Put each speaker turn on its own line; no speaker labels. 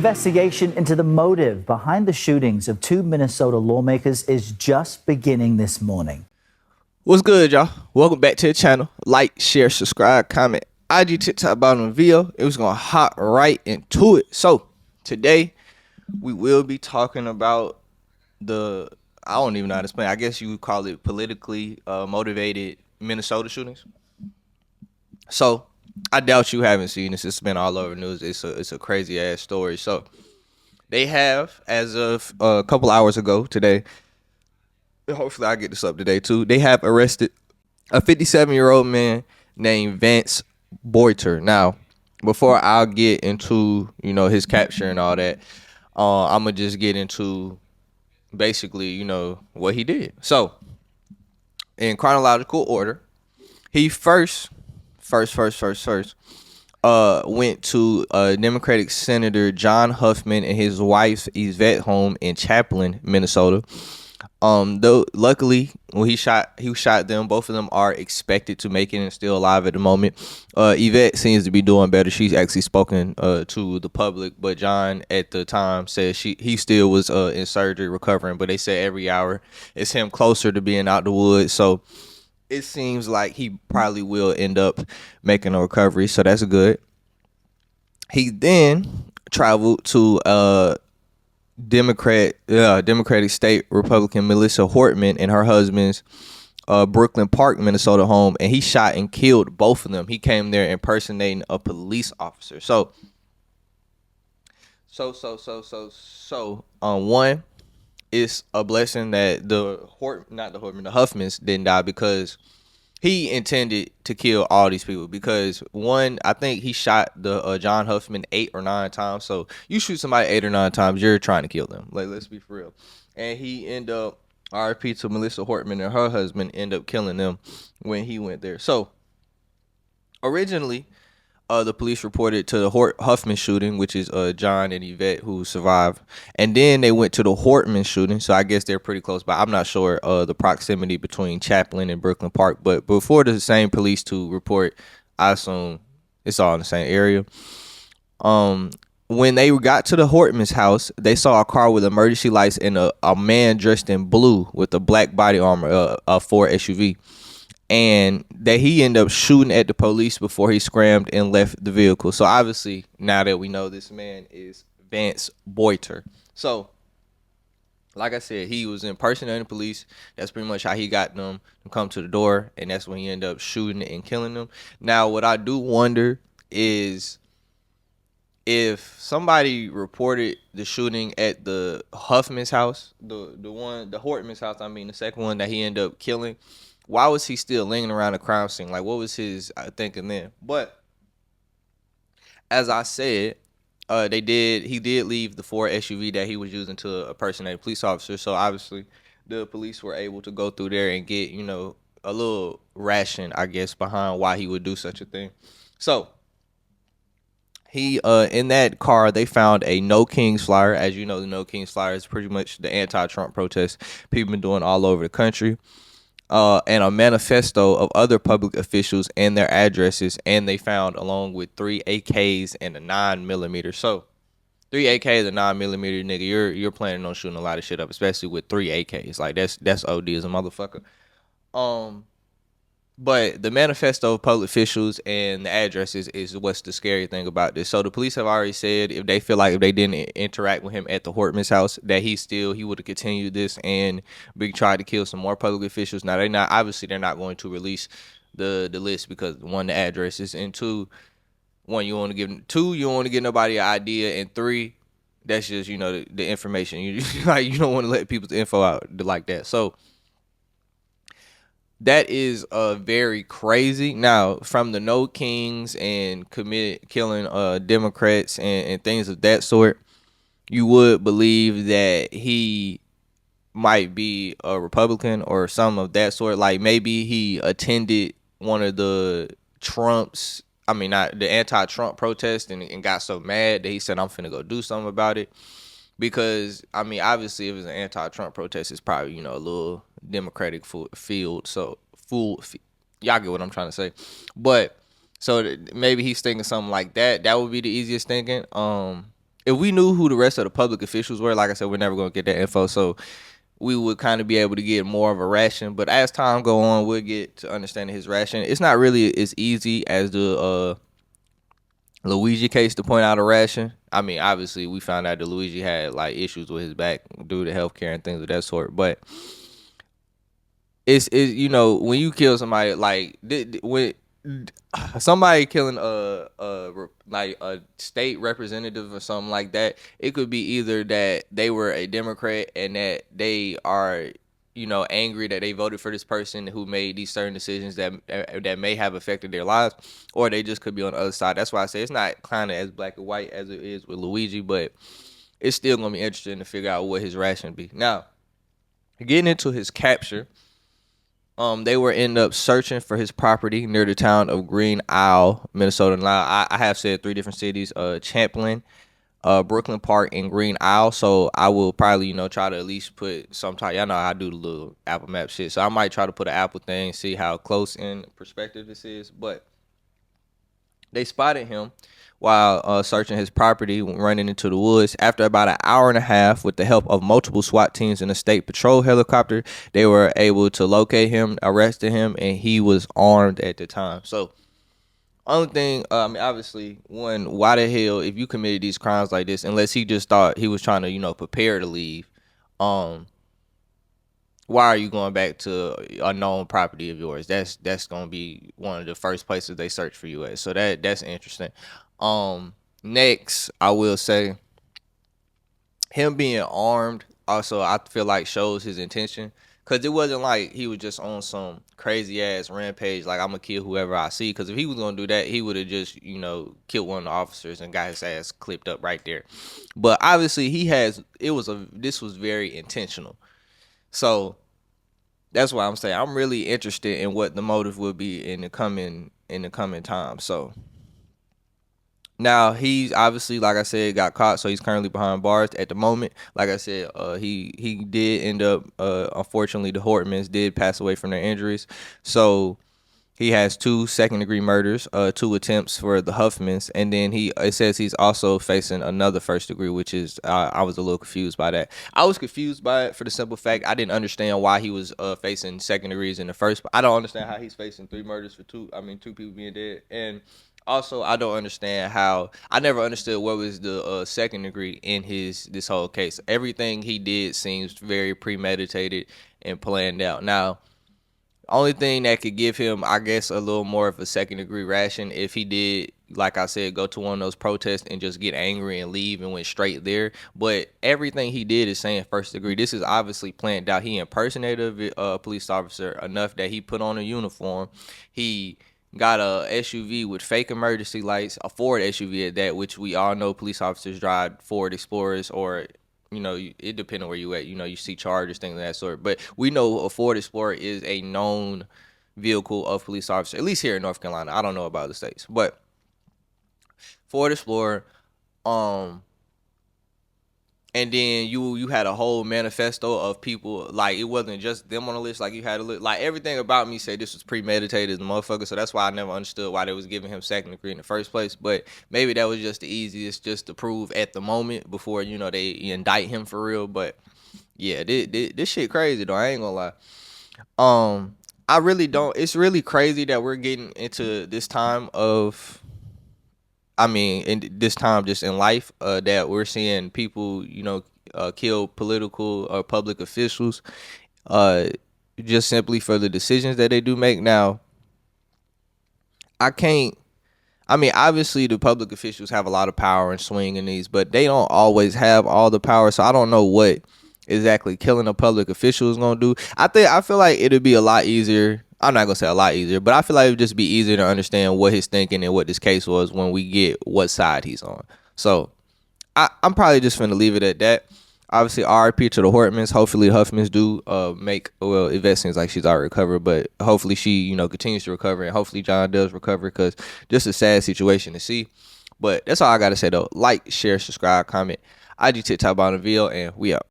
Investigation into the motive behind the shootings of two Minnesota lawmakers is just beginning this morning.
What's good, y'all? Welcome back to the channel. Like, share, subscribe, comment, IG, TikTok about the video. It was gonna hop right into it. So today we will be talking about I don't even know how to explain. I guess you would call it politically motivated Minnesota shootings. So I doubt you haven't seen this. It's been all over the news. It's a crazy ass story. So they have, as of a couple hours ago today, hopefully I get this up today too, they have arrested a 57-year-old man named Vance Boelter. Now, before I'll get into, his capture and all that, I'm going to just get into basically, what he did. So, in chronological order, he first went to Democratic Senator John Huffman and his wife Yvette home in Chaplin, Minnesota. Though luckily when he shot them, both of them are expected to make it and still alive at the moment. Yvette seems to be doing better. She's actually spoken to the public, but John at the time said he still was in surgery recovering, but they said every hour it's him closer to being out the woods. So it seems like he probably will end up making a recovery, so that's good. He then traveled to Democratic State Republican Melissa Hortman and her husband's Brooklyn Park, Minnesota home, and he shot and killed both of them. He came there impersonating a police officer. So, one, it's a blessing that the Huffmans didn't die, because he intended to kill all these people. Because one, I think he shot the John Huffman 8 or 9 times. So you shoot somebody 8 or 9 times, you're trying to kill them. Like, let's be for real. And he ended up, RIP to Melissa Hortman and her husband, end up killing them when he went there. So originally, the police reported to the Huffman shooting, which is John and Yvette who survived, and then they went to the Hortman shooting. So I guess they're pretty close, but I'm not sure the proximity between Chaplin and Brooklyn Park. But before the same police to report, I assume it's all in the same area. When they got to the Hortman's house, they saw a car with emergency lights and a man dressed in blue with a black body armor, a Ford SUV. And that he ended up shooting at the police before he scrambled and left the vehicle. So obviously, now that we know this man is Vance Boelter. So, like I said, he was impersonating the police. That's pretty much how he got them to come to the door, and that's when he ended up shooting and killing them. Now, what I do wonder is if somebody reported the shooting at the Huffman's house, the Hortman's house, the second one that he ended up killing, why was he still lingering around the crime scene? Like, what was his thinking then? But as I said, he did leave the Ford SUV that he was using to impersonate a police officer. So obviously, the police were able to go through there and get, a little ration, I guess, behind why he would do such a thing. So he in that car, they found a No Kings flyer. As you know, the No Kings flyer is pretty much the anti-Trump protest people been doing all over the country. And a manifesto of other public officials and their addresses, and they found along with 3 AKs and a 9mm. So 3 AKs and 9mm, nigga, you're planning on shooting a lot of shit up, especially with 3 AKs. Like, that's OD as a motherfucker. But the manifesto of public officials and the addresses is what's the scary thing about this. So the police have already said if they feel like if they didn't interact with him at the Hortman's house, that he would have continued this and be tried to kill some more public officials. Now they're not going to release the list, because one, the addresses, and two, you don't want to give nobody an idea, and 3, that's just the information. You don't want to let people's info out like that. So that is very crazy. Now, from the No Kings and killing Democrats and things of that sort, you would believe that he might be a Republican or some of that sort. Like, maybe he attended one of the not the anti-Trump protest and got so mad that he said, I'm finna go do something about it. Because, obviously, if it's an anti-Trump protest, it's probably, a little Democratic field. So, y'all get what I'm trying to say. But, so maybe he's thinking something like that. That would be the easiest thinking. if we knew who the rest of the public officials were, like I said, we're never gonna get that info. So we would kind of be able to get more of a ration. But as time go on, we'll get to understanding his ration. It's not really as easy as the Luigi case to point out a ration. I mean, obviously, we found out that Luigi had like issues with his back due to healthcare and things of that sort. But it's when you kill somebody like when somebody killing like a state representative or something like that, it could be either that they were a Democrat and that they are angry that they voted for this person who made these certain decisions that may have affected their lives, or they just could be on the other side. That's why I say it's not kind of as black and white as it is with Luigi, but it's still gonna be interesting to figure out what his ration be. Now, getting into his capture, they were end up searching for his property near the town of Green Isle, Minnesota. Now, I have said 3 different cities: Champlin, Brooklyn Park, and Green Isle. So I will probably try to at least put some type. Y'all know how I do the little Apple Map shit. So I might try to put an Apple thing, see how close in perspective this is. But they spotted him while searching his property, running into the woods. After about an hour and a half, with the help of multiple SWAT teams and a state patrol helicopter, they were able to locate him, arrested him, and he was armed at the time. So, only thing, obviously, why the hell, if you committed these crimes like this, unless he just thought he was trying to, prepare to leave, why are you going back to a known property of yours? That's gonna be one of the first places they search for you at. So that's interesting. Next, I will say him being armed also, I feel like, shows his intention, because it wasn't like he was just on some crazy ass rampage like I'm gonna kill whoever I see. Because if he was gonna do that, he would have just killed one of the officers and got his ass clipped up right there. But obviously this was very intentional. So that's why I'm saying I'm really interested in what the motive will be in the coming time. So now he's obviously, like I said, got caught, so he's currently behind bars at the moment. Like I said, he did end up, unfortunately, the Hortmans did pass away from their injuries. So he has 2 second-degree murders, 2 attempts for the Huffmans, and then it says he's also facing another first degree, which is I was a little confused by that. I was confused by it for the simple fact I didn't understand why he was facing second degrees in the first. I don't understand how he's facing 3 murders for 2 people being dead, and also I don't understand how I never understood what was the second degree in this whole case. Everything he did seems very premeditated and planned out. Now, only thing that could give him, I guess, a little more of a second degree ration if he did, like I said, go to one of those protests and just get angry and leave and went straight there. But everything he did is saying first degree. This is obviously planned out. He impersonated a police officer enough that he put on a uniform. He got a SUV with fake emergency lights, a Ford SUV at that, which we all know police officers drive Ford Explorers, or it depends on where you at. You see Chargers, things of that sort. But we know a Ford Explorer is a known vehicle of police officers, at least here in North Carolina. I don't know about the states, but Ford Explorer. And then you had a whole manifesto of people, like it wasn't just them on the list. Like you had a list, like everything about me said this was premeditated, the motherfucker. So that's why I never understood why they was giving him second degree in the first place. But maybe that was just the easiest, just to prove at the moment before they indict him for real. But yeah, this shit crazy though. I ain't gonna lie. I really don't. It's really crazy that we're getting into this time of. In this time just in life, that we're seeing people, kill political or public officials, just simply for the decisions that they do make. Now, obviously the public officials have a lot of power and swing in these, but they don't always have all the power. So I don't know what exactly killing a public official is gonna do. I feel like it'd be a lot easier. I'm not gonna say a lot easier, but I feel like it would just be easier to understand what his thinking and what this case was when we get what side he's on. So I'm probably just gonna leave it at that. Obviously, RIP to the Hortmans. Hopefully, the Huffmans do Yvette seems like she's already recovered, but hopefully she continues to recover, and hopefully John does recover, because just a sad situation to see. But that's all I gotta say though. Like, share, subscribe, comment. IG TikTok Bonneville, and we out.